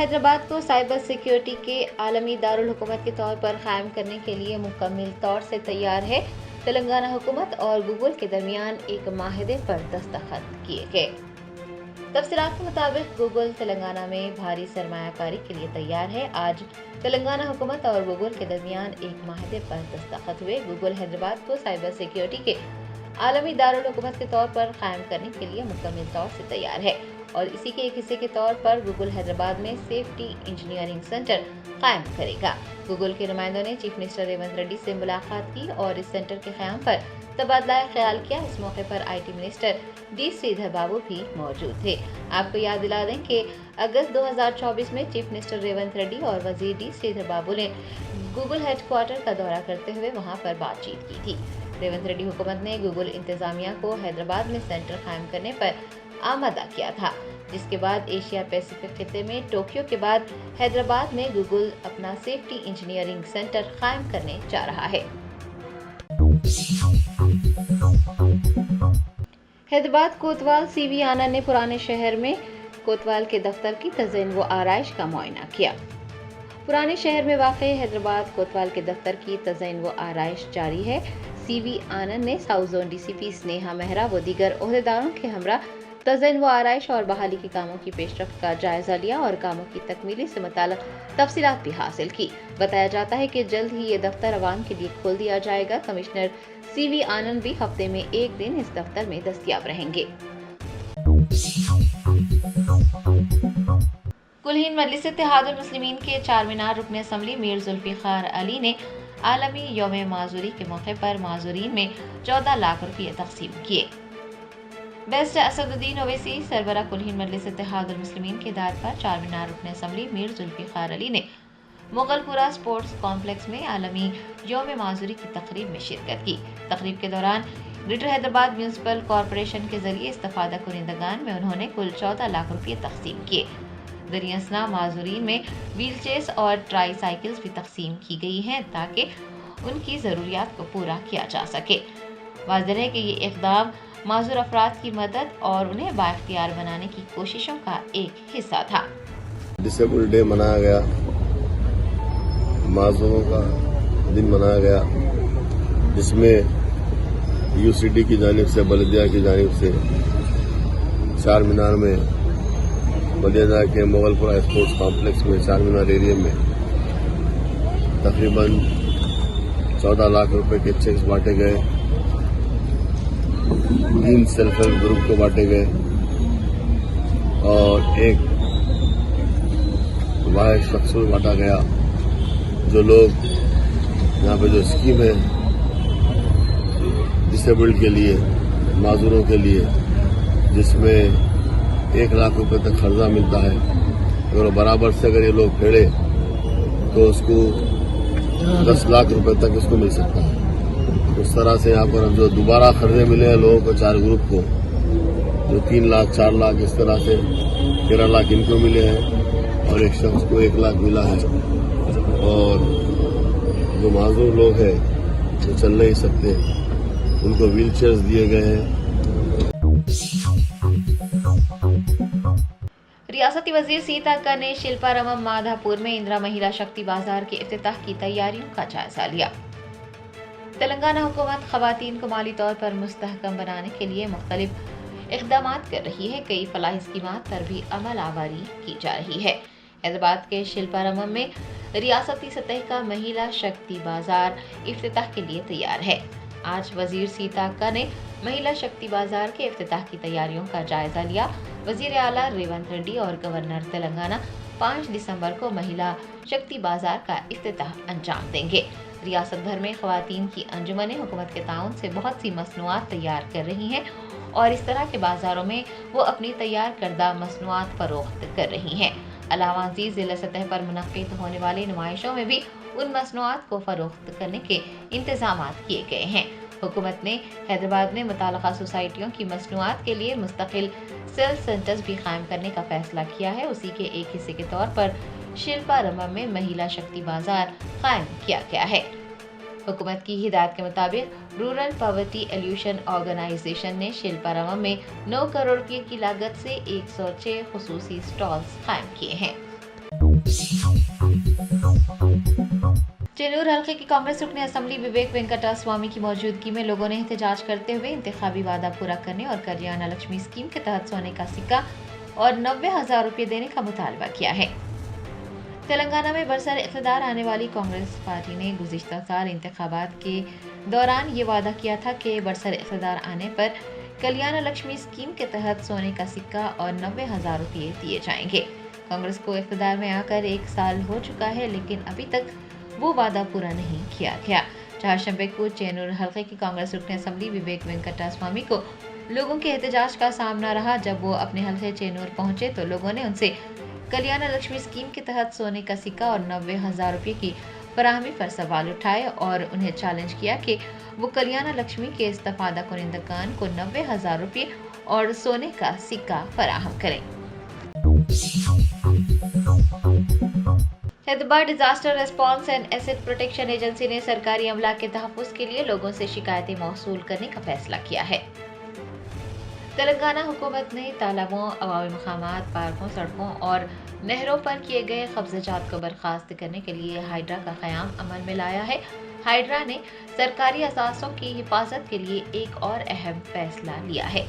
हैदराबाद को cyber security के आलमी दारुल हुकूमत के तौर पर कायम करने के लिए मुकम्मल तौर से तैयार है। तेलंगाना हुकूमत और गूगल के दरमियान एक माहिदे पर दस्तखत किए गए। तफसीलात के मुताबिक गूगल तेलंगाना में भारी सरमायाकारी के लिए तैयार है। आज तेलंगाना हुकूमत और गूगल के दरमियान एक माहिदे पर दस्तखत हुए। गूगल हैदराबाद को साइबर सिक्योरिटी के आलमी दारुल हुकूमत के तौर पर कायम करने के लिए मुकम्मल तौर से तैयार है और इसी के एक हिस्से के तौर पर गूगल हैदराबाद में सेफ्टी इंजीनियरिंग सेंटर कायम करेगा। गूगल के नुमाइंदों ने चीफ मिनिस्टर रेवंत रेड्डी से मुलाकात की और इस सेंटर के क़याम पर तबादला ख्याल किया। इस मौके पर IT मिनिस्टर डी श्रीधर बाबू भी मौजूद थे। आपको याद दिला दें कि अगस्त 2024 में चीफ मिनिस्टर रेवंत रेड्डी और वजीर डी श्रीधर बाबू ने गूगल हेडक्वार्टर का दौरा करते हुए वहां पर बातचीत की थी। रेवंत रेड्डी हुकूमत ने गूगल इंतजामिया को हैदराबाद में सेंटर कायम करने पर आमादा किया था, जिसके बाद एशिया पैसिफिक खिते में टोक्यो के बाद हैदराबाद में गूगल अपना सेफ्टी इंजीनियरिंग सेंटर कायम करने जा रहा है। हैदराबाद कोतवाल CV आनंद ने पुराने शहर में कोतवाल के दफ्तर की तज़यीन व आराइश का मुआयना किया। पुराने शहर में वाक़ई हैदराबाद कोतवाल के दफ्तर की तज़यीन व आराइश जारी है। CV आनंद ने south zone DCP Sneha Mehra व दीगर ओहदेदारों के हमरा तज़यीन व आराइश और बहाली के कामों की पेशरफ्त का जायजा लिया और कामों की तकमीली से मुताल्लिक़ तफसीलात भी हासिल की। बताया जाता है कि जल्द ही ये दफ्तर अवाम के लिए खोल दिया जाएगा। कमिश्नर CV आनंद भी हफ्ते में एक दिन इस दफ्तर में दस्तयाब रहेंगे। कुल-हिंद मजलिस इत्तेहादुल मुस्लिमीन के चारमीनार रुकन असम्बली मीर जुल्फिकार अली ने आलमी यौम माजूरी के मौके पर माजूरीन में 14 लाख रुपये तकसीम किए। बेस्ट असदुद्दीन ओवैसी सरबरा कुल-हिंद मजलिस इत्तेहादुल मुस्लिमीन के दाद पर चारमीनार रुकन असम्बली मीर जुल्फिकार अली ने मुगलपुरा स्पोर्ट्स कॉम्प्लेक्स में आलमी यौम माजूरी की तकरीब में शिरकत की। तकरीब के दौरान ग्रेटर हैदराबाद म्यूनसिपल कॉरपोरेशन के जरिए इस्तेफादा कुनिंदगान में उन्होंने कुल 14 लाख रुपये तकसीम किए। दरियासना माजूरीन में व्हील चेयर्स और ट्राई साइकिल्स भी तकसीम की गई हैं ताकि उनकी ज़रूरियात को पूरा किया जा सके। वाज़ेह है कि ये इक़दाम माजूर अफराद की मदद और उन्हें बाइख्तियार बनाने की कोशिशों का एक हिस्सा था। डिसेबल डे मनाया गया, माजूरों का दिन मनाया गया, जिसमें UCD की जानिब से बल्दिया की जानिब से चार मीनार में बल्दिया के मुगलपुरा स्पोर्ट्स कॉम्प्लेक्स में चार मीनार एरिया में तकरीबन 14 लाख रुपए के चेक्स बांटे गए। 3 सेल्फ हेल्प ग्रुप को बांटे गए और एक वाहिद शख्स को बांटा गया। जो लोग यहाँ पे जो स्कीम है डिसेबल्ड के लिए, माजूरों के लिए, जिसमें 1 लाख रुपए तक कर्जा मिलता है, अगर बराबर से अगर ये लोग फेड़े तो उसको 10 लाख रुपए तक इसको मिल सकता है। उस तरह से यहाँ पर जो दोबारा कर्जे मिले हैं लोगों को 4 ग्रुप को, जो 3 लाख 4 लाख इस तरह से 13 लाख इनको मिले हैं और एक शख्स को 1 लाख मिला है। और जो माजूर लोग हैं जो चल नहीं सकते उनको व्हील चेयर्स दिए गए हैं। रियासती वजीर सीता ने शिल्पारामम माधापुर में इंदिरा महिला शक्ति बाजार के इफ्तिताह की तैयारियों का जायजा लिया। तेलंगाना हुकूमत खवातीन को माली तौर पर मुस्तहकम बनाने के लिए मुख्तलिफ इक़दामात कर रही है। कई फलाही स्कीमात पर भी अमल आवारी की जा रही है। हैदराबाद के शिल्पारामम में रियासती सतह का महिला शक्ति बाजार इफ्तिताह के लिए तैयार है। आज वजीर सीता ने महिला शक्ति बाजार के इफ्तिताह की तैयारियों का जायजा लिया। वजीर आला रेवंत रेड्डी और गवर्नर तेलंगाना 5 दिसंबर को महिला शक्ति बाजार का इफ्तिताह अंजाम देंगे। रियासत भर में खवातीन की अंजुमनें हुकूमत के ताउन से बहुत सी मसनूआत तैयार कर रही हैं और इस तरह के बाजारों में वो अपनी तैयार करदा मसनूआत फरोख्त कर रही हैं। अलावा ज़िला सतह पर मुनक़्क़िद होने वाली नुमाइशों में भी उन मसनूआत को फरोख्त करने के इंतजामात किए गए हैं। हुकूमत ने हैदराबाद में मुताल्लिक़ा सोसाइटियों की मसनूआत के लिए मुस्तकिल सेल्स सेंटर्स भी कायम करने का फैसला किया है। उसी के एक हिस्से के तौर पर शिल्पारामम में महिला शक्ति बाजार कायम किया गया है। हुकूमत की हिदायत के मुताबिक रूरल पॉवर्टी एल्यूशन ऑर्गेनाइजेशन ने शिल्पारामम में 9 करोड़ रुपये की लागत से 106 खुसूसी स्टॉल्स कायम किए हैं। चेन्नूर हल्के की कांग्रेस रुकने असेंबली विवेक वेंकटा स्वामी की मौजूदगी में लोगों ने एहतजाज करते हुए इंतखाबी वादा पूरा करने और कल्याण लक्ष्मी स्कीम के तहत सोने का सिक्का और 90,000 रुपये देने का मुतालबा किया है। तेलंगाना में बरसर इक़्तिदार आने वाली कांग्रेस पार्टी ने गुज़िश्ता साल इंतखाबात के दौरान ये वादा किया था कि बरसर इक़्तिदार आने पर कल्याण लक्ष्मी स्कीम के तहत सोने का सिक्का और 90,000 रुपये दिए जाएंगे। कांग्रेस को इक़्तिदार में आकर 1 साल हो चुका है, लेकिन अभी तक वो वादा पूरा नहीं किया गया। चारशंबे को चेन्नूर हल्के की कांग्रेस रुकने असेंबली विवेक वेंकटा स्वामी को लोगों के एहतजाज का सामना रहा। जब वो अपने हल्के चेन्नूर पहुंचे तो लोगों ने उनसे कल्याण लक्ष्मी स्कीम के तहत सोने का सिक्का और 90,000 रुपये की फराहमी पर सवाल उठाए और उन्हें चैलेंज किया कि वो कल्याण लक्ष्मी के इस्तफादा कुनिंदगान को 90,000 रुपये और सोने का सिक्का फराहम करें। Hyderabad disaster response and asset protection agency ने सरकारी अमला के तहफ़्फ़ुज़ के लिए लोगों से शिकायतें मौसूल करने का फैसला किया है। तेलंगाना हुकूमत ने तालाबों, अवामी मकामात, पार्कों, सड़कों और नहरों पर किए गए कब्ज़ात को बर्खास्त करने के लिए हाइड्रा का क़याम अमल में लाया है। हाइड्रा ने सरकारी असासों की हिफाजत के लिए एक और अहम फैसला लिया है।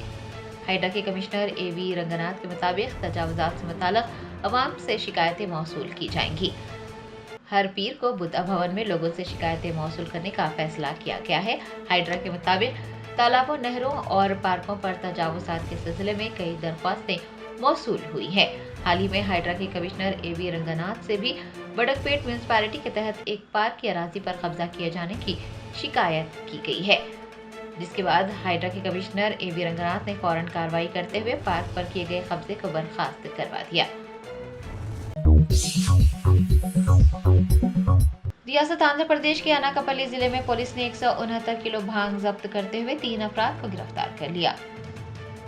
हाइड्रा के कमिश्नर A.V. रंगनाथ के मुताबिक तजावुज़ात से मुताल्लिक़ अवाम से शिकायतें मौसूल की जाएंगी। हर पीर को बुद्धा भवन में लोगों से शिकायतें मौसूल करने का फैसला किया गया है। हाइड्रा के मुताबिक तालाबों, नहरों और पार्कों पर तजावुज़ात के सिलसिले में कई दरख्वास्तें मौसूल हुई हैं। हाल ही में हाइड्रा के कमिश्नर A.V. रंगनाथ से भी बड़कपेट म्यूनसिपैलिटी के तहत एक पार्क की अराजी पर कब्जा किए जाने की शिकायत की गई है, जिसके बाद हाइड्रा के कमिश्नर A.V. रंगनाथ ने फौरन कार्रवाई करते हुए पार्क पर किए गए कब्जे को बर्खास्त करवा दिया। रियासत आंध्र प्रदेश के अनाकापल्ली जिले में पुलिस ने 169 किलो भांग जब्त करते हुए 3 अफराद को गिरफ्तार कर लिया।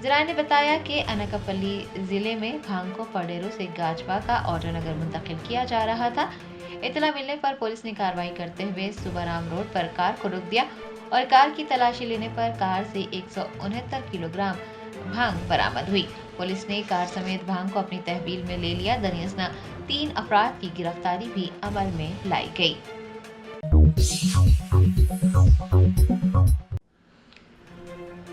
जराये ने बताया कि अनाकापल्ली जिले में भांग को पडेरू से गाजबाका ऑर्डर नगर मुंतकिल किया जा रहा था। इतला मिलने पर पुलिस ने कार्रवाई करते हुए सुबराम रोड पर कार को रोक दिया और कार की तलाशी लेने पर कार से 169 किलोग्राम भांग बरामद हुई। पुलिस ने कार समेत भांग को अपनी तहवील में ले लिया। दरियासना 3 अफराद की गिरफ्तारी भी अमल में लाई गई।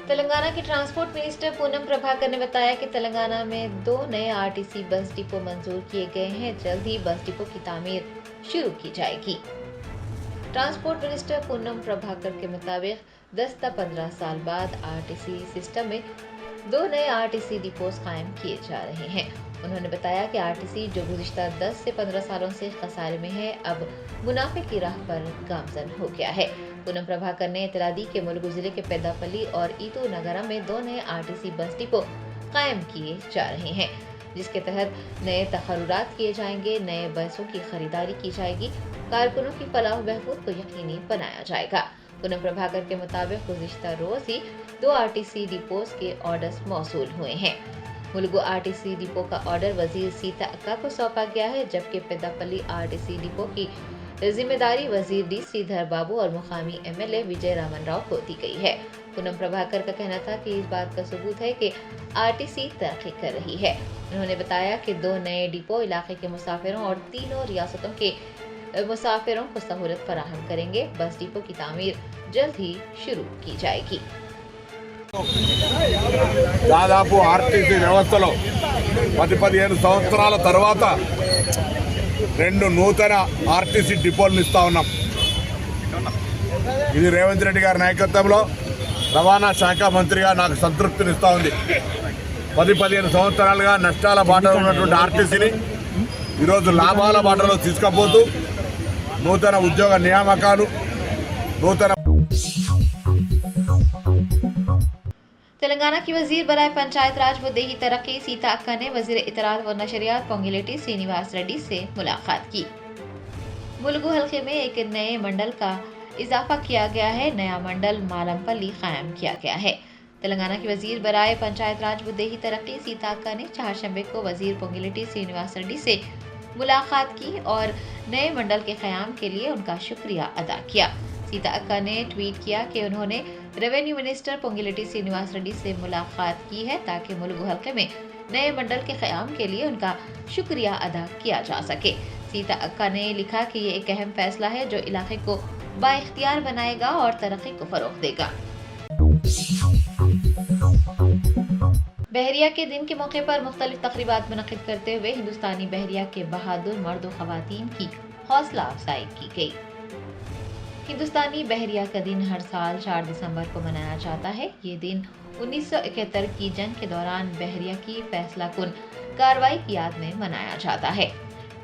तेलंगाना के ट्रांसपोर्ट मिनिस्टर पूनम प्रभाकर ने बताया कि तेलंगाना में 2 नए आरटीसी बस डिपो मंजूर किए गए हैं। जल्द ही बस डिपो की तामीर शुरू की जाएगी। ट्रांसपोर्ट मिनिस्टर पूनम प्रभाकर के मुताबिक 10 से 15 साल बाद आरटीसी सिस्टम में 2 नए आरटीसी डिपोज कायम किए जा रहे हैं। उन्होंने बताया कि आरटीसी जो गुज़िश्ता 10 से 15 सालों से खसारे में है, अब मुनाफे की राह पर गामजन हो गया है। पूनम प्रभाकर ने इतला दी कि मुलुगु जिले के पेदापल्ली और ईतू नगरा में 2 नए आरटीसी बस डिपो कायम किए जा रहे हैं, जिसके तहत नए तखर्रुरात किए जाएंगे, नए बसों की खरीदारी की जाएगी, कारकुनों की फलाह बहबूद को यकीनी बनाया जाएगा। पूनम प्रभाकर के मुताबिक गुज़िश्ता रोज ही 2 आरटीसी डिपोज के ऑर्डर्स मौसूल हुए हैं। मुलुगु आरटीसी डिपो का ऑर्डर वजीर सीता अक्का को सौंपा गया है, जबकि पेदापल्ली आरटीसी डिपो की जिम्मेदारी वजीर डी श्रीधर बाबू और मुकामी MLA विजय रामन राव को दी गई है। पूनम प्रभाकर का कहना था कि इस बात का सबूत है कि आरटीसी तरक्की कर रही है। उन्होंने बताया कि 2 नए डिपो इलाके के मुसाफिरों और तीनों रियासतों के मुसाफिरों को सहूलत फराहम करेंगे। बस डिपो की तामीर जल्द ही शुरू की जाएगी। దాదాపు ఆర్టీసీ వ్యవస్థలో 10-15 సంవత్సరాల తర్వాత 2 నూతన ఆర్టీసీ డిపోలను ఇస్తా ఉన్నాం. ఇది రేవంత్ రెడ్డి గారి నాయకత్వంలో రవాణా శాఖ మంత్రిగా నాకు సంతృప్తినిస్తా ఉంది. 10-15 సంవత్సరాలుగా నష్టాల బాటలో ఉన్నటువంటి ఆర్టీసీని ఈరోజు లాభాల బాటలో తీసుకుపోతూ నూతన ఉద్యోగ నియామకాలు, నూతన तेलंगाना की वजीर बराए पंचायत राज व देही तरक्की सीता अक्का ने वजीर इतलात व नशरियात पोंगिलेटी श्रीनिवास रेड्डी से मुलाकात की। मुलुगु हल्के में एक नए मंडल का इजाफा किया गया है। नया मंडल मालमपल्ली कायम किया गया है। तेलंगाना की वजीर बराए पंचायत राज व देही तरक्की सीता अक्का ने चारशंबे को वजीर पोंगिलेटी श्रीनिवास रेड्डी से मुलाकात की और नए मंडल के क़याम के लिए उनका शुक्रिया अदा किया। सीता अक्का ने ट्वीट किया कि उन्होंने रेवेन्यू मिनिस्टर पोंगिलेटी श्रीनिवास रेड्डी से मुलाकात की है ताकि मुलुगु हल्के में नए मंडल के क़याम के लिए उनका शुक्रिया अदा किया जा सके। सीता अक्का ने लिखा कि ये एक अहम फैसला है जो इलाके को बाइख्तियार बनाएगा और तरक्की को फरोग़ देगा। बहरिया के दिन के मौके पर मुख्तलिफ तक़रीबात मुनक़िद करते हुए हिंदुस्तानी बहरिया के बहादुर मर्द व ख़वातीन की हौसला अफजाई की गई। हिंदुस्तानी बहरिया का दिन हर साल 4 दिसंबर को मनाया जाता है। ये दिन 1971 की जंग के दौरान बहरिया की फैसलाकुन कार्रवाई की याद में मनाया जाता है।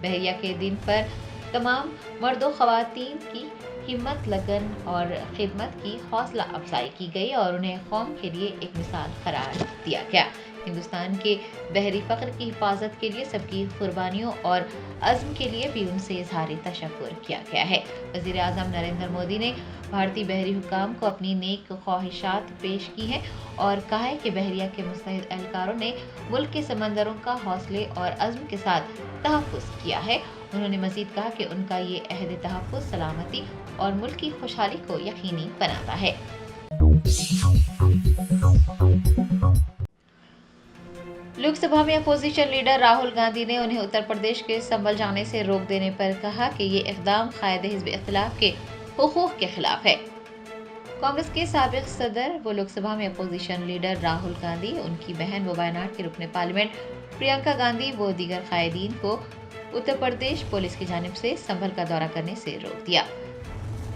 बहरिया के दिन पर तमाम मर्दों ख़वातीन की हिम्मत, लगन और खिदमत की हौसला अफजाई की गई और उन्हें कौम के लिए एक मिसाल करार दिया गया। हिंदुस्तान के बहरी फ़ख्र की हिफाजत के लिए सबकी कुर्बानियों और अज़्म के लिए भी उनसे इज़हार तशक्कुर किया गया है। वज़ीर आज़म नरेंद्र मोदी ने भारतीय बहरी हुकाम को अपनी नेक ख्वाहिशात पेश की हैं और कहा है कि बहरिया के मुस्तैद एहलकारों ने मुल्क के समंदरों का हौसले और अज़्म के साथ तहफ़्फ़ुज़ किया है। उन्होंने मज़ीद कहा कि उनका ये अहद तहफ़्फ़ुज़ सलामती और मुल्क की खुशहाली को यकीनी बनाता है। लोकसभा में अपोजिशन लीडर राहुल गांधी ने उन्हें उत्तर प्रदेश के संभल जाने से रोक देने पर कहा कि ये इक़दाम क़ायदे हिज़्ब इख्तिलाफ़ के हुकूक़ के खिलाफ है। कांग्रेस के साबिक़ सदर व लोकसभा में अपोजिशन लीडर राहुल गांधी, उनकी बहन व वायनाड के रुकने पार्लियामेंट प्रियंका गांधी व दीगर कायदीन को उत्तर प्रदेश पुलिस की जानिब से संभल का दौरा करने से रोक दिया।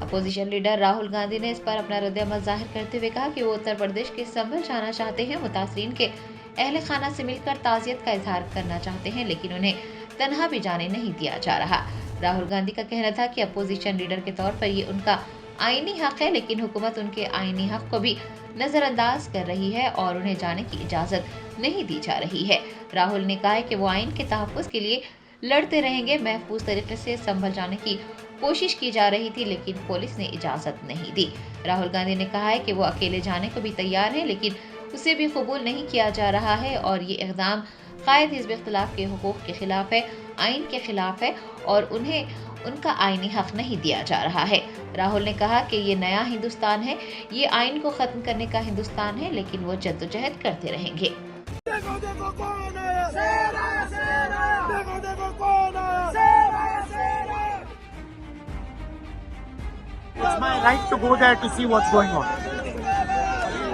अपोजिशन लीडर राहुल गांधी ने इस पर अपना रद्द-ए-अमल जाहिर करते हुए कहा कि वो उत्तर प्रदेश के संभल जाना चाहते हैं, मुतासरीन के अहले खाना से मिलकर ताज़ियत का इजहार करना चाहते हैं, लेकिन उन्हें तन्हा भी जाने नहीं दिया जा रहा। राहुल गांधी का कहना था कि अपोजिशन लीडर के तौर पर ये उनका आईनी हक है, लेकिन हुकूमत उनके आईनी हक को भी नज़रअंदाज कर रही है और उन्हें जाने की इजाज़त नहीं दी जा रही है। राहुल ने कहा है कि वो आइन के तहफ़्फ़ुज़ के लिए लड़ते रहेंगे। महफूज तरीके से संभल जाने की कोशिश की जा रही थी, लेकिन पुलिस ने इजाज़त नहीं दी। राहुल गांधी ने कहा है कि वो अकेले जाने को भी तैयार हैं, लेकिन उसे भी कबूल नहीं किया जा रहा है और ये इक़दाम क़ायद हिज़्ब इख्तिलाफ़ के हुकूक़ के खिलाफ है, आइन के खिलाफ है और उन्हें उनका आइनी हक नहीं दिया जा रहा है। राहुल ने कहा कि ये नया हिंदुस्तान है, ये आइन को ख़त्म करने का हिंदुस्तान है, लेकिन वो जद्दोजहद करते रहेंगे। देखो देखो कौन आया, शेर आया, शेर आया। देखो देखो कौन आया, शेर आया, शेर आया। It's my right to go there to see what's going on.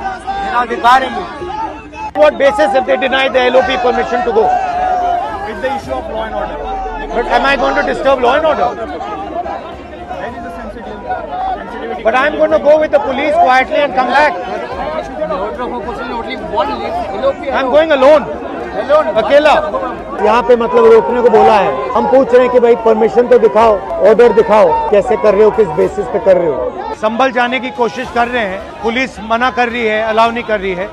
मेरा अधिकार है ये। What basis if they deny the LOP permission to go? It's the issue of law and order. But am I going to disturb law and order? There is a sensitivity. But I'm going to go with the police quietly and come back. I'm going alone. अकेला। यहाँ पे मतलब रोकने को बोला है। हम पूछ रहे हैं कि भाई परमिशन तो दिखाओ, ऑर्डर दिखाओ, कैसे कर रहे हो, किस बेसिस पे कर रहे हो। संभल जाने की कोशिश कर रहे हैं, पुलिस मना कर रही है, अलाउ नहीं कर रही है।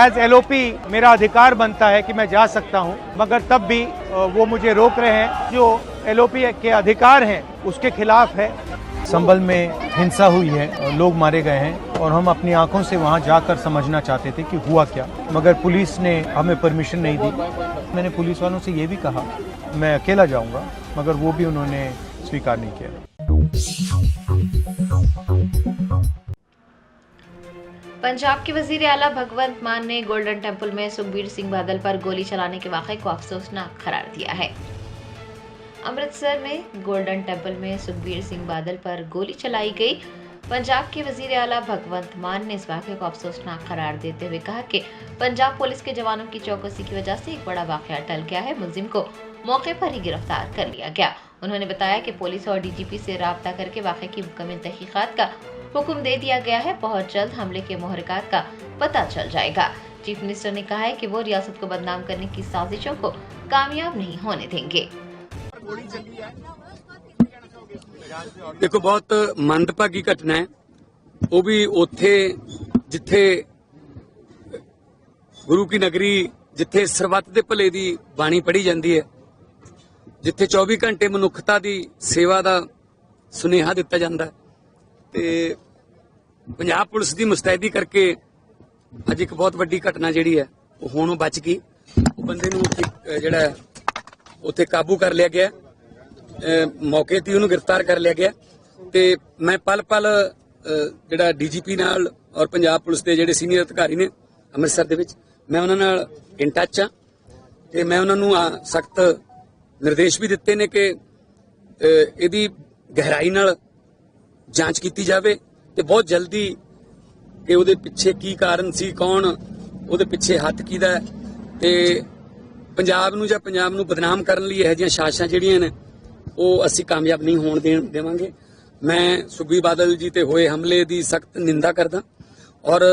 एज LOP मेरा अधिकार बनता है कि मैं जा सकता हूँ, मगर तब भी वो मुझे रोक रहे हैं। जो LOP के अधिकार हैं उसके खिलाफ है। संभल में हिंसा हुई है, लोग मारे गए हैं और हम अपनी आंखों से वहां जाकर समझना चाहते थे कि हुआ क्या, मगर पुलिस ने हमें परमिशन नहीं दी। मैंने पुलिस वालों से ये भी कहा मैं अकेला जाऊंगा, मगर वो भी उन्होंने स्वीकार नहीं किया। पंजाब के वजीर आला भगवंत मान ने गोल्डन टेम्पल में सुखबीर सिंह बादल पर गोली चलाने के वाक़े को अफसोसनाक करार दिया है। अमृतसर में गोल्डन टेम्पल में सुखबीर सिंह बादल पर गोली चलाई गई। पंजाब के वजीर आला भगवंत मान ने इस वाक़े को अफसोसनाक करार देते हुए कहा कि पंजाब पुलिस के जवानों की चौकसी की वजह से एक बड़ा वाक़या टल गया है। मुलजिम को मौके पर ही गिरफ्तार कर लिया गया। उन्होंने बताया कि पुलिस और DGP से राब्ता करके वाक़े की मुकम्मल तहकीकात का हुक्म दे दिया गया है। बहुत जल्द हमले के मुहर्रिकात का पता चल जाएगा। चीफ मिनिस्टर ने कहा है कि वो रियासत को बदनाम करने की साजिशों को कामयाब नहीं होने देंगे। देखो बहुत मंदभागी घटना है, वो भी उत्थे जिथे गुरु की नगरी, जिथे सरबत दे भले दी बाणी पढ़ी जाती है, जिथे 24 घंटे मनुखता दी सेवा दा सुनेहा दिता जाता है, ते पंजाब पुलिस दी मुस्तैदी करके अज एक बहुत वड्डी घटना जिहड़ी है वो हुण बच गई। बंदे नूं जिहड़ा उत्थे काबू कर लिया गया, मौके ते उन्हें गिरफ्तार कर लिया गया। ते मैं पल पल जिहड़ा DGP नाल और पंजाब पुलिस के जिहड़े सीनियर अधिकारी ने अमृतसर दे विच, मैं उन्हां नाल इन टच हाँ ਤੇ ਮੈਂ ਉਹਨਾਂ ਨੂੰ ਸਖਤ ਨਿਰਦੇਸ਼ ਵੀ ਦਿੱਤੇ ਨੇ ਕਿ ਇਹਦੀ ਗਹਿਰਾਈ ਨਾਲ ਜਾਂਚ ਕੀਤੀ ਜਾਵੇ ਤੇ ਬਹੁਤ ਜਲਦੀ ਕਿ ਉਹਦੇ ਪਿੱਛੇ ਕੀ ਕਾਰਨ ਸੀ, ਕੌਣ ਉਹਦੇ ਪਿੱਛੇ ਹੱਥ ਕਿਹਦਾ ਹੈ, ਤੇ ਪੰਜਾਬ ਨੂੰ ਜਾਂ ਪੰਜਾਬ ਨੂੰ ਬਦਨਾਮ ਕਰਨ ਲਈ ਇਹੋ ਜਿਹੀਆਂ ਸਾਜ਼ਿਸ਼ਾਂ ਜਿਹੜੀਆਂ ਨੇ ਉਹ ਅਸੀਂ ਕਾਮਯਾਬ ਨਹੀਂ ਹੋਣ ਦੇਵਾਂਗੇ। ਮੈਂ ਸੁਖਬੀਰ ਬਾਦਲ ਜੀ ਤੇ ਹੋਏ ਹਮਲੇ ਦੀ ਸਖਤ ਨਿੰਦਾ ਕਰਦਾ ਔਰ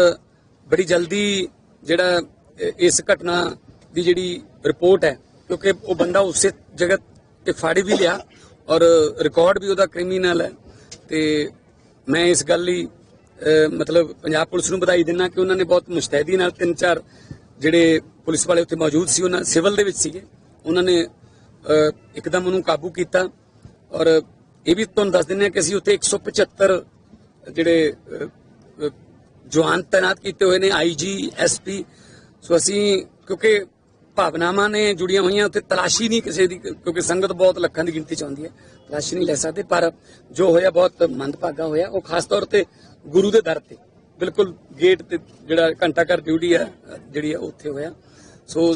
ਬੜੀ ਜਲਦੀ ਜਿਹੜਾ ਇਸ ਘਟਨਾ ਦੀ ਜਿਹੜੀ ਰਿਪੋਰਟ ਹੈ, ਕਿਉਂਕਿ ਉਹ ਬੰਦਾ ਉਸੇ ਜਗ੍ਹਾ ਤੇ ਫੜ ਵੀ ਲਿਆ ਔਰ ਰਿਕਾਰਡ ਵੀ ਉਹਦਾ ਕ੍ਰਿਮੀਨਲ ਹੈ, ਤੇ ਮੈਂ ਇਸ ਗੱਲ ਲਈ ਮਤਲਬ ਪੰਜਾਬ ਪੁਲਿਸ ਨੂੰ ਵਧਾਈ ਦਿੰਦਾ ਕਿ ਉਹਨਾਂ ਨੇ ਬਹੁਤ ਮੁਸਤੈਦੀ ਨਾਲ 3-4 ਜਿਹੜੇ ਪੁਲਿਸ ਵਾਲੇ ਉੱਥੇ ਮੌਜੂਦ ਸੀ, ਉਹਨਾਂ ਸਿਵਲ ਦੇ ਵਿੱਚ ਸੀਗੇ, ਉਹਨਾਂ ਨੇ ਇੱਕਦਮ ਉਹਨੂੰ ਕਾਬੂ ਕੀਤਾ। ਔਰ ਇਹ ਵੀ ਤੁਹਾਨੂੰ ਦੱਸ ਦਿੰਦੇ ਹਾਂ ਕਿ ਅਸੀਂ ਉੱਥੇ 175 ਜਿਹੜੇ ਜਵਾਨ ਤੈਨਾਤ ਕੀਤੇ ਹੋਏ ਨੇ, IG SP। ਸੋ ਅਸੀਂ ਕਿਉਂਕਿ ਭਾਵਨਾਵਾਂ ਨੇ ਜੁੜੀਆਂ ਹੋਈਆਂ, ਉੱਥੇ ਤਲਾਸ਼ੀ ਨਹੀਂ ਕਿਸੇ ਦੀ, ਕਿਉਂਕਿ ਸੰਗਤ ਬਹੁਤ ਲੱਖਾਂ ਦੀ ਗਿਣਤੀ ਚ ਆਉਂਦੀ ਹੈ, ਤਲਾਸ਼ੀ ਨਹੀਂ ਲੈ ਸਕਦੇ। ਪਰ ਜੋ ਹੋਇਆ ਬਹੁਤ ਮੰਦਭਾਗਾ ਹੋਇਆ, ਉਹ ਖਾਸ ਤੌਰ ਤੇ ਗੁਰੂ ਦੇ ਦਰ ਤੇ ਬਿਲਕੁਲ ਗੇਟ ਤੇ ਜਿਹੜਾ ਘੰਟਾ ਘਰ ਡਿਊਟੀ ਹੈ ਜਿਹੜੀ ਉੱਥੇ ਹੋਇਆ। ਸੋ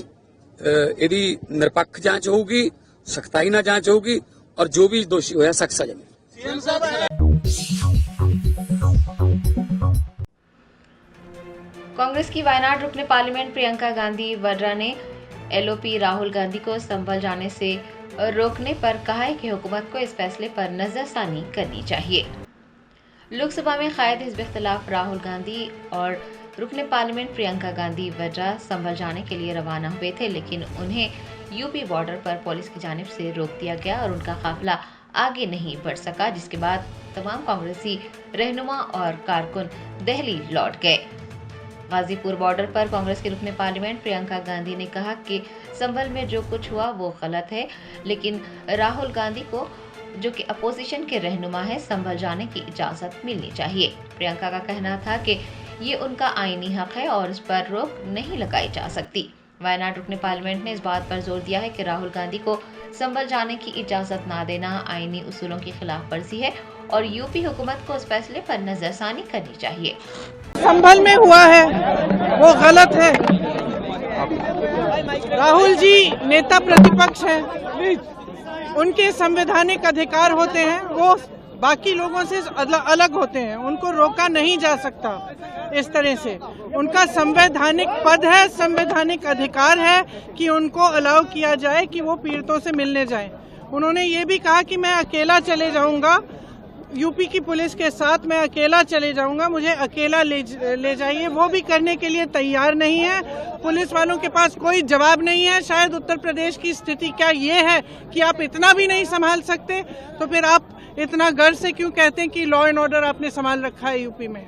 ਇਹਦੀ ਨਿਰਪੱਖ ਜਾਂਚ ਹੋਊਗੀ, ਸਖਤਾਈ ਨਾਲ ਜਾਂਚ ਹੋਊਗੀ और जो भी दोषी होया सख्त सजा मिलेगी। कांग्रेस की वायनाड रुकने पार्लियामेंट प्रियंका गांधी वड्रा ने LOP राहुल गांधी को संभल जाने से रोकने पर कहा है कि हुकूमत को इस फैसले पर नजरसानी करनी चाहिए। लोकसभा में कायद हिज़्ब इख्तिलाफ राहुल गांधी और रुकने पार्लियामेंट प्रियंका गांधी वड्रा संभल जाने के लिए रवाना हुए थे, लेकिन उन्हें यूपी बॉर्डर पर पुलिस की जानिब से रोक दिया गया और उनका काफिला आगे नहीं बढ़ सका, जिसके बाद तमाम कांग्रेसी रहनुमा और कारकुन दिल्ली लौट गए। गाजीपुर बॉर्डर पर कांग्रेस के रुकने पार्लियामेंट प्रियंका गांधी ने कहा कि संभल में जो कुछ हुआ वो गलत है, लेकिन राहुल गांधी को जो कि अपोजिशन के रहनुमा है, संभल जाने की इजाजत मिलनी चाहिए। प्रियंका का कहना था कि ये उनका आईनी हक है और इस पर रोक नहीं लगाई जा सकती। वायनाड रुकने पार्लियामेंट ने इस बात पर जोर दिया है कि राहुल गांधी को संभल जाने की इजाजत ना देना आईनी उसूलों की खिलाफ वर्जी है और यूपी हुकूमत को उस फैसले पर नजरसानी करनी चाहिए। संभल में हुआ है वो गलत है। राहुल जी नेता प्रतिपक्ष हैं, उनके संवैधानिक अधिकार होते हैं, वो बाकी लोगों से अलग होते हैं, उनको रोका नहीं जा सकता। इस तरह से उनका संवैधानिक पद है, संवैधानिक अधिकार है कि उनको अलाउ किया जाए कि वो पीड़ितों से मिलने जाएं। उन्होंने ये भी कहा कि मैं अकेला चले जाऊंगा, यूपी की पुलिस के साथ मैं अकेला चले जाऊंगा, मुझे अकेला ले जाइए। वो भी करने के लिए तैयार नहीं है। पुलिस वालों के पास कोई जवाब नहीं है। शायद उत्तर प्रदेश की स्थिति क्या ये है कि आप इतना भी नहीं संभाल सकते, तो फिर आप इतना गर्व से क्यों कहते हैं कि लॉ एंड ऑर्डर आपने संभाल रखा है यूपी में?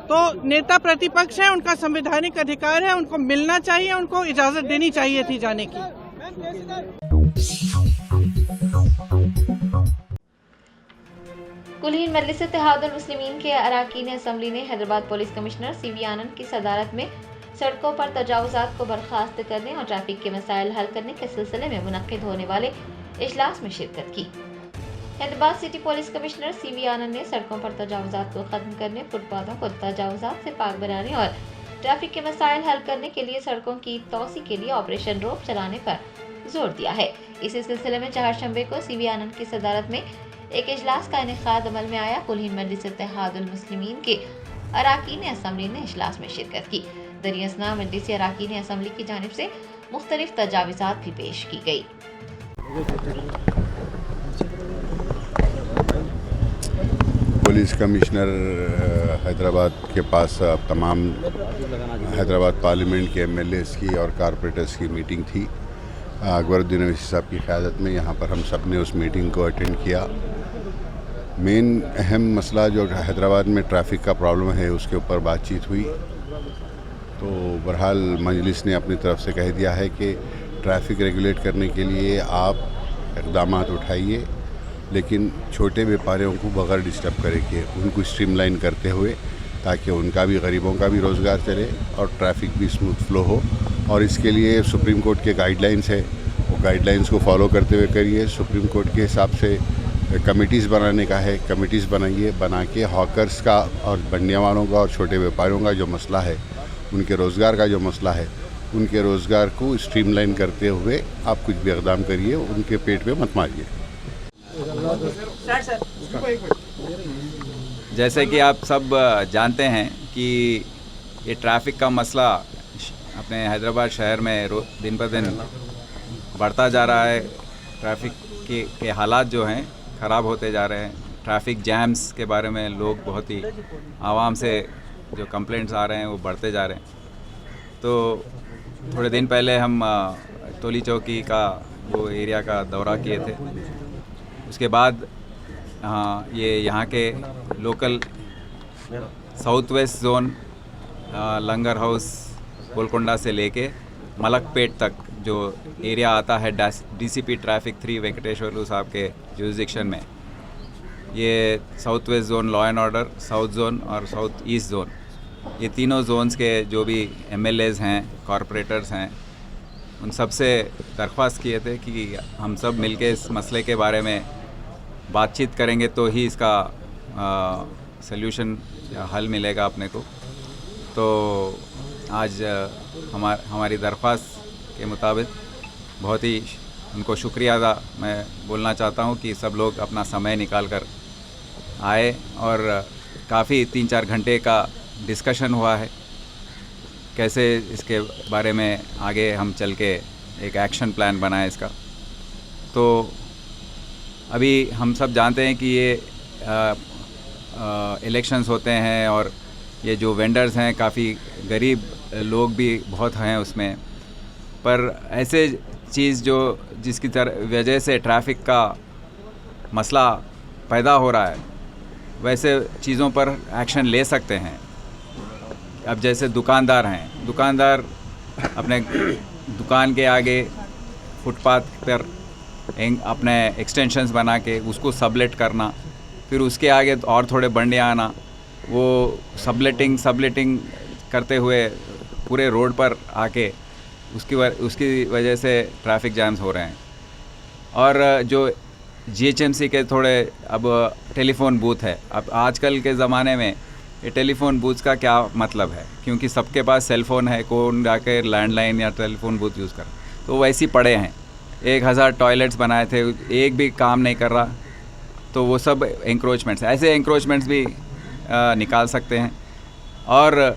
तो नेता प्रतिपक्ष है, उनका संवैधानिक अधिकार है, उनको मिलना चाहिए, उनको इजाजत देनी चाहिए थी जाने की। कुलीन मजलिस इत्तेहादुल मुस्लिमीन के अरकान असम्बली ने हैदराबाद पुलिस कमिश्नर CV आनंद की सदारत में सड़कों पर तजावुजात को बर्खास्त करने और ट्रैफिक के मसाइल हल करने के सिलसिले में मुनक्किद होने वाले इजलास में शिरकत की। Hyderabad city police commissioner CV आनंद ने सड़कों पर तजावुजात को खत्म करने, फुटपाथों को तजावुजात से पाक बनाने और ट्रैफिक के मसाइल हल करने के लिए सड़कों की तोसी के लिए ऑपरेशन रोप चलाने पर जोर दिया है। इसी सिलसिले में चहारशंबे को CV आनंद की सदारत में एक इजलास का इनेकाद अमल में आया। कुलीन मजलिस इत्तेहादुल मुस्लिमीन के अरकान असम्बली ने इजलास में शिरकत की। दरियासना मजलिस अरकान असम्बली की जानिब से मुख्तलिफ तजावीज़ात भी पेश की गई। पुलिस कमिश्नर हैदराबाद के पास तमाम हैदराबाद पार्लियामेंट के MLAs की और कारपोरेटर्स की मीटिंग थी। अकबरुद्दीन अवैसी साहब की क़यादत में यहाँ पर हम सब ने उस मीटिंग को अटेंड किया। मेन अहम मसला जो हैदराबाद में ट्रैफिक का प्रॉब्लम है उसके ऊपर बातचीत हुई। तो बहरहाल मजलिस ने अपनी तरफ से कह दिया है कि ट्रैफिक रेगुलेट करने के लिए आप इक़दाम उठाइए, लेकिन छोटे व्यापारियों को बगैर डिस्टर्ब करके उनको स्ट्रीमलाइन करते हुए, ताकि उनका भी, गरीबों का भी रोज़गार चले और ट्रैफिक भी स्मूथ फ्लो हो। और इसके लिए सुप्रीम कोर्ट के गाइडलाइंस है, वो गाइडलाइंस को फॉलो करते हुए करिए। सुप्रीम कोर्ट के हिसाब से कमिटीज़ बनाने का है, कमिटीज़ बनाइए, बना के हॉकर्स का और बंडिया वालों का और छोटे व्यापारियों का जो मसला है, उनके रोज़गार का जो मसला है, उनके रोज़गार को स्ट्रीमलाइन करते हुए आप कुछ भी इक़दाम करिए, उनके पेट पे मत मारिए। जैसे कि आप सब जानते हैं कि ये ट्रैफिक का मसला अपने हैदराबाद शहर में दिन पर दिन बढ़ता जा रहा है। ट्रैफिक के हालात जो हैं ख़राब होते जा रहे हैं। ट्रैफिक जैम्स के बारे में लोग बहुत ही आवाम से जो कंप्लेंट्स आ रहे हैं वो बढ़ते जा रहे हैं। तो थोड़े दिन पहले हम टोली चौकी का वो एरिया का दौरा किए थे। उसके बाद ये यहाँ के लोकल साउथ वेस्ट जोन लंगर हाउस गोलकोंडा से लेके मलकपेट तक जो एरिया आता है डीसीपी ट्रैफिक 3 वेंकटेश्वरलू साहब के जुरिसडिक्शन में, ये south west zone law and order, south zone और साउथ ईस्ट जोन, ये तीनों जोन्स के जो भी एमएलएज हैं, कॉरपोरेटर्स हैं, उन सब से दरख्वास्त किए थे कि हम सब मिलके इस मसले के बारे में बातचीत करेंगे तो ही इसका सल्यूशन या हल मिलेगा अपने को। तो आज हमारी दरख्वास्त के मुताबिक बहुत ही उनको शुक्रिया अदा मैं बोलना चाहता हूँ कि सब लोग अपना समय निकाल कर आए और काफ़ी 3-4 घंटे का डिस्कशन हुआ है कैसे इसके बारे में आगे हम चल के एक एक्शन प्लान बनाएं इसका। तो अभी हम सब जानते हैं कि ये इलेक्शंस होते हैं और ये जो वेंडर्स हैं काफ़ी गरीब लोग भी बहुत हैं उसमें, पर ऐसे चीज़ जो जिसकी वजह से ट्रैफिक का मसला पैदा हो रहा है, वैसे चीज़ों पर एक्शन ले सकते हैं। अब जैसे दुकानदार हैं, दुकानदार अपने दुकान के आगे फुटपाथ पर अपने एक्सटेंशंस बना के उसको सबलेट करना, फिर उसके आगे और थोड़े बंडियाँ आना, वो सबलेटिंग करते हुए पूरे रोड पर आके उसकी वजह से ट्रैफिक जैम्स हो रहे हैं। और जो जीएचएमसी के थोड़े अब टेलीफोन बूथ है, अब आजकल के ज़माने में ये टेलीफोन बूथ का क्या मतलब है, क्योंकि सबके पास सेलफोन है, कौन जाके लैंडलाइन या टेलीफोन बूथ यूज़ कर, तो वैसे ही पड़े हैं। 1000 टॉयलेट्स बनाए थे, एक भी काम नहीं कर रहा, तो वो सब एंक्रोचमेंट्स, ऐसे एंक्रोचमेंट्स भी निकाल सकते हैं। और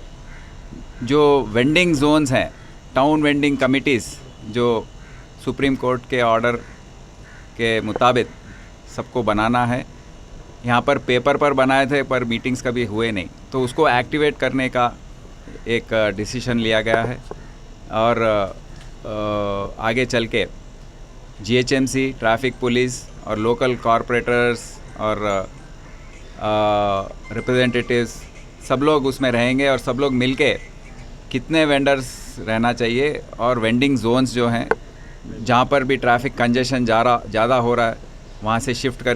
जो वेंडिंग जोन्स हैं, टाउन वेंडिंग कमिटीज़ जो सुप्रीम कोर्ट के ऑर्डर के मुताबिक सबको बनाना है, यहाँ पर पेपर पर बनाए थे पर मीटिंग्स कभी हुए नहीं, तो उसको एक्टिवेट करने का एक डिसीजन लिया गया है। और आगे चल के जीएचएमसी, ट्रैफिक पुलिस और लोकल कॉरपोरेटर्स और रिप्रेजेंटेटिव्स सब लोग उसमें रहेंगे और सब लोग मिलके कितने वेंडर्स रहना चाहिए और वेंडिंग जोन्स जो हैं जहाँ पर भी ट्रैफिक कंजेशन ज़्यादा हो रहा है वहाँ से शिफ्ट कर।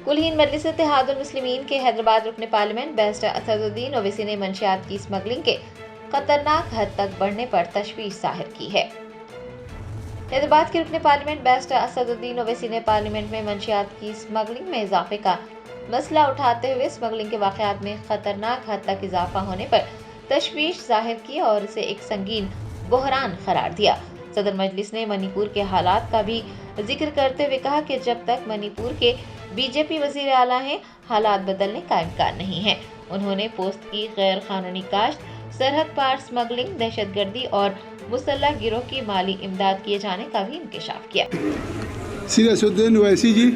कुलहीन मजलिस इत्तेहादुल मुस्लिमीन के हैदराबाद रुकने पार्लियामेंट बैरिस्टर असदुद्दीन ओवैसी ने मंशियात की स्मगलिंग के खतरनाक हद तक बढ़ने पर तशवीश जाहिर की है। हैदराबाद के रुकने पार्लियामेंट बैरिस्टर असदुद्दीन ओवैसी ने पार्लियामेंट में मंशियात की स्मगलिंग में इजाफे का मसला उठाते हुए स्मगलिंग के वाक़यात में खतरनाक हद तक इजाफा होने पर तशवीश जाहिर की और इसे एक संगीन बहरान करार दिया। सदर मजलिस ने मणिपुर के हालात का भी जिक्र करते हुए कहा कि जब तक मणिपुर के बीजेपी वजीर आला हैं, हालात बदलने का इम्कान नहीं है। उन्होंने पोस्ट की गैर कानूनी काश्त, सरहद पार स्मगलिंग, दहशतगर्दी और मुसल्लह गिरोह की माली इमदाद किए जाने का भी इंकशाफ किया। श्री असदुद्दीन ओवैसी जी।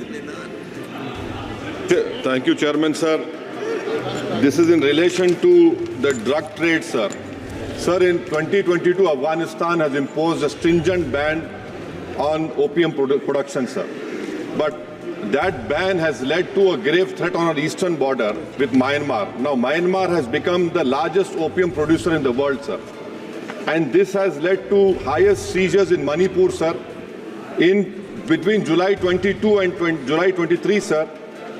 Thank you, Chairman, sir. This is in relation to the drug trade, sir. Sir, in 2022, Afghanistan has imposed a stringent ban on opium production, sir. But that ban has led to a grave threat on our eastern border with Myanmar. Now, Myanmar has become the largest opium producer in the world, sir. And this has led to highest seizures in Manipur, sir. Between July 22 and July 23, sir,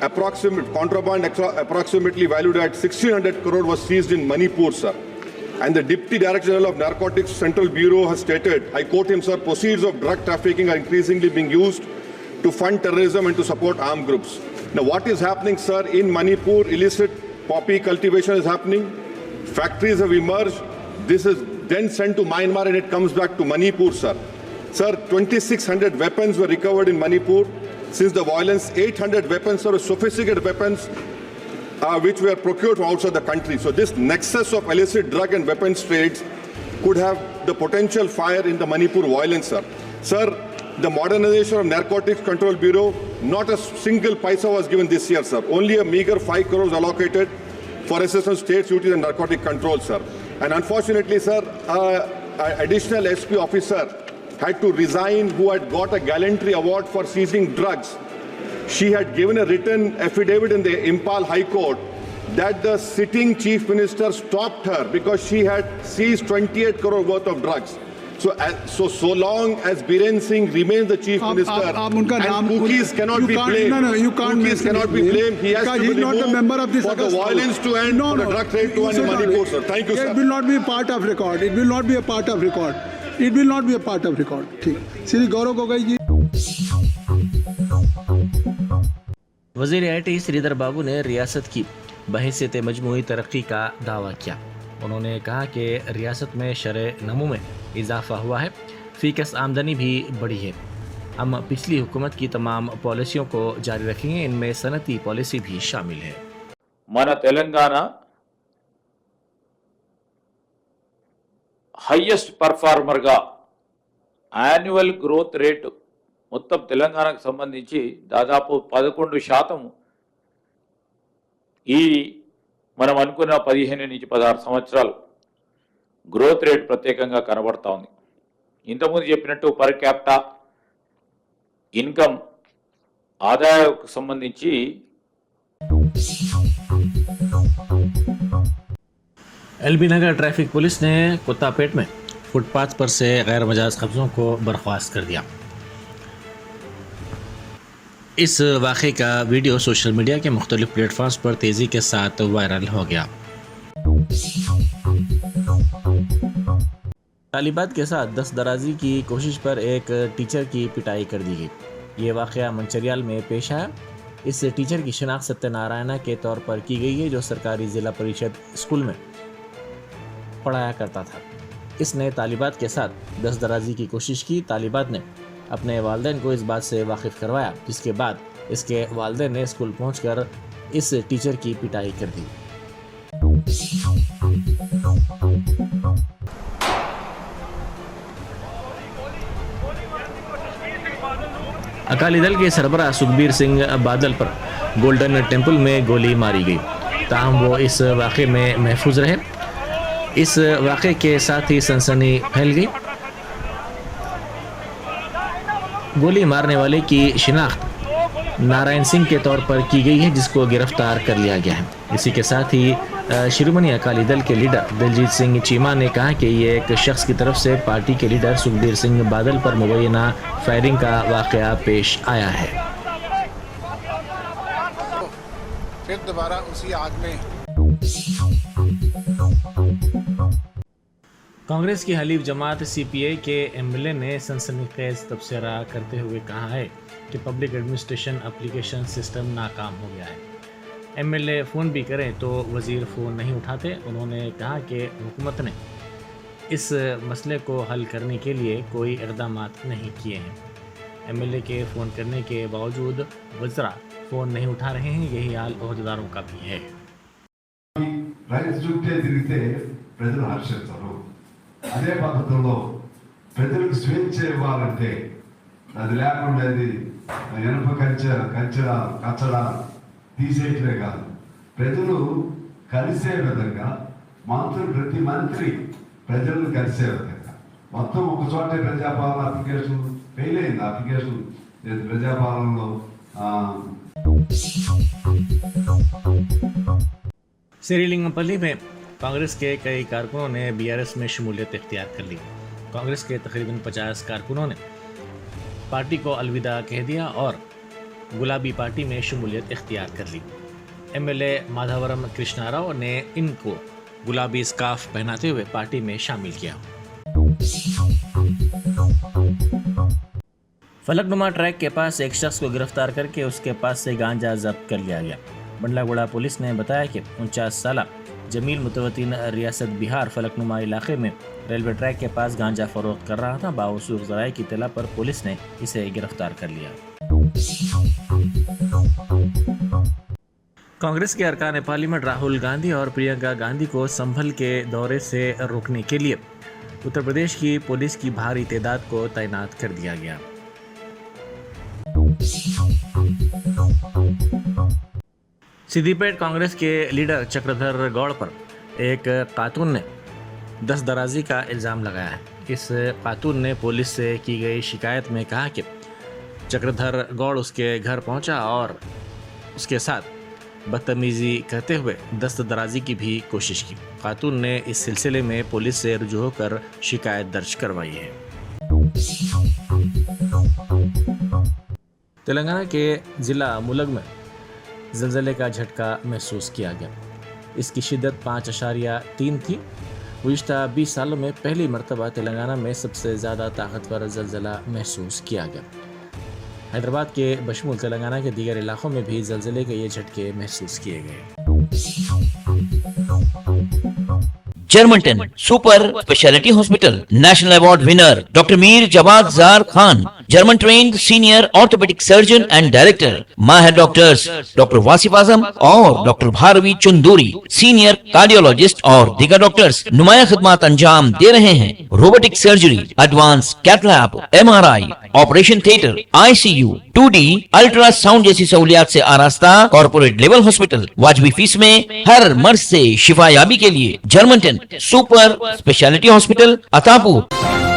contraband approximately valued at 1,600 crore was seized in Manipur, sir. And the Deputy Director General of Narcotics Central Bureau has stated, I quote him, sir, proceeds of drug trafficking are increasingly being used to fund terrorism and to support armed groups. Now, what is happening, sir, in Manipur, illicit poppy cultivation is happening. Factories have emerged. This is then sent to Myanmar and it comes back to Manipur, sir. Sir, 2,600 weapons were recovered in Manipur. Since the violence, 800 weapons or sophisticated weapons which were procured from outside the country. So this nexus of illicit drug and weapons trades could have the potential fire in the Manipur violence, sir. Sir, the modernization of Narcotics Control Bureau, not a single paisa was given this year, sir. Only a meager 5 crores allocated for assistance state duties and narcotic control, sir. And unfortunately, sir, an additional SP officer had to resign who had got a gallantry award for seizing drugs. She had given a written affidavit in the Impal High Court that the sitting chief minister stopped her because she had seized 28 crore worth of drugs. So long as Biren Singh remains the chief minister, and cookies cannot be blamed. You can't. Cookies cannot be blamed. He has to be not a member of removed this for the violence to end, for the drug trade to end in Manipur, sir. Thank you, sir. It will not be a part of record. It will not be a part of record. It will not be a part of record. ठीक. श्री गौरव गोगोई जी. वज़ीर IT Shridhar बाबू ने रियासत की बहैसियत मजमूई तरक्की का दावा किया। उन्होंने कहा कि रियासत में शरह नमू में इजाफा हुआ है, फ़ीकस आमदनी भी बढ़ी है। हम पिछली हुकूमत की तमाम पॉलिसियों को जारी रखेंगे, इनमें सनती पॉलिसी भी शामिल है। మన తెలంగాణ హైయెస్ట్ పర్ఫార్మర్గా యాన్యువల్ గ్రోత్ రేటు మొత్తం తెలంగాణకు సంబంధించి దాదాపు 11% ఈ మనం అనుకున్న 15 నుంచి 16 సంవత్సరాలు గ్రోత్ రేట్ ప్రత్యేకంగా కనబడతా ఉంది. ఇంతకుముందు చెప్పినట్టు పర్ క్యాపిటా ఇన్కమ్ ఆదాయానికి సంబంధించి एलबी नगर ट्रैफिक पुलिस ने कुत्तापेट में फुटपाथ पर से गैर मजाज कब्ज़ों को बर्खास्त कर दिया। इस वाक़े का वीडियो सोशल मीडिया के मुख्तलिफ प्लेटफॉर्म्स पर तेज़ी के साथ वायरल हो गया। तालिबात के साथ दस्तदराजी की कोशिश पर एक टीचर की पिटाई कर दी गई। ये वाक़या मंचरियाल में पेश आया। इस टीचर की शिनाख्त सत्यनारायणा के तौर पर की गई है, जो सरकारी ज़िला परिषद स्कूल में पढ़ाया करता था। इसने तालिबात के साथ दस्तदराजी की कोशिश की। तालिबात ने अपने वालिदैन को इस बात से वाकिफ़ करवाया, जिसके बाद इसके वालिदैन ने स्कूल पहुंचकर इस टीचर की पिटाई कर दी। अकाली दल के सरबराह सुखबीर सिंह बादल पर गोल्डन टेम्पल में गोली मारी गई, ताहम वो इस वाक़े में महफूज रहे। इस वाक़े के साथ ही सनसनी फैल गई। गोली मारने वाले की शिनाख्त नारायण सिंह के तौर पर की गई है, जिसको गिरफ्तार कर लिया गया है। इसी के साथ ही शिरोमणि अकाली दल के लीडर दिलजीत सिंह चीमा ने कहा कि ये एक शख्स की तरफ से पार्टी के लीडर सुखबीर सिंह बादल पर मुबैना फायरिंग का वाक़या पेश आया है। फिर दोबारा उसी आग में कांग्रेस की हलीफ जमात CPI के MLA ने सनसनीखेज तबसरा करते हुए कहा है कि पब्लिक एडमिनिस्ट्रेशन एप्लीकेशन सिस्टम नाकाम हो गया है। MLA फ़ोन भी करें तो वज़ीर फ़ोन नहीं उठाते। उन्होंने कहा कि हुकूमत ने इस मसले को हल करने के लिए कोई इक़दाम नहीं किए हैं। MLA के फ़ोन करने के बावजूद वज़रा फ़ोन नहीं उठा रहे हैं। यही हाल ओहदेदारों का भी है। ప్రజలు హర్షిస్తారు. అదే పద్ధతిలో ప్రజలకు స్వేచ్ఛ ఇవ్వాలంటే అది లేకుండా ఇనుప కచ్చడా తీసేయటమే కాదు, ప్రజలు కలిసే విధంగా ప్రతి మంత్రి ప్రజలను కలిసే విధంగా మొత్తం ఒక చోటే ప్రజాపాలన అప్లికేషన్ ఫెయిల్ అయింది. అప్లికేషన్ ప్రజాపాలనలో श्रीलिंगमपल्ली में कांग्रेस के कई कारकुनों ने BRS में शमूलियत इख्तियार कर ली। कांग्रेस के तकरीबन 50 कारकुनों ने पार्टी को अलविदा कह दिया और गुलाबी पार्टी में शमूलियत इख्तियार कर ली। MLA माधवरम कृष्णा राव ने इनको गुलाबी स्कार्फ पहनाते हुए पार्टी में शामिल किया। फलकनुमा ट्रैक के पास एक शख्स को गिरफ्तार करके उसके पास से गांजा जब्त कर लिया गया। बंडलागुड़ा पुलिस ने बताया कि 49 साल जमील मुतवतिन रियासत बिहार फलकनुमा इलाके में रेलवे ट्रैक के पास गांजा फरोख्त कर रहा था। बावसूख ज़राए की इत्तला पर पुलिस ने इसे गिरफ्तार कर लिया। कांग्रेस के अरकान पार्लियामेंट राहुल गांधी और प्रियंका गांधी को संभल के दौरे से रोकने के लिए उत्तर प्रदेश की पुलिस की भारी तादाद को तैनात कर दिया गया। सिद्दीपेट कांग्रेस के लीडर चक्रधर गौड़ पर एक खातून ने दस्तदराजी का इल्ज़ाम लगाया है। इस खातून ने पुलिस से की गई शिकायत में कहा कि चक्रधर गौड़ उसके घर पहुंचा और उसके साथ बदतमीज़ी करते हुए दस्तदराजी की भी कोशिश की। खातून ने इस सिलसिले में पुलिस से रुजू होकर शिकायत दर्ज करवाई है। तेलंगाना के ज़िला मुलग में ज़लज़ले का झटका महसूस किया गया। इसकी शिद्दत 5.3 थी। गुज़िश्ता 20 सालों में पहली मरतबा तेलंगाना में सबसे ज़्यादा ताकतवर ज़लज़ला महसूस किया गया। हैदराबाद के बशमूल तेलंगाना के दीगर इलाकों में भी ज़लज़ले के ये झटके महसूस किए गए। Germanten super speciality hospital national award winner doctor Mir Jawad Jar Khan, German trained senior orthopaedic surgeon and director, माहिर डॉक्टर्स डॉक्टर वासिफ आजम और doctor Bharvi Chanduri, senior cardiologist और दीगर डॉक्टर्स नुमाया खिदमत अंजाम दे रहे हैं। Robotic surgery, advance cath lab, MRI, operation theatre, ICU, 2D ultrasound जैसी सहूलियात से आरास्ता कॉर्पोरेट लेवल हॉस्पिटल। वाजबी फीस में हर मर्ज से शिफायाबी के लिए Germanton super speciality hospital, Attapur.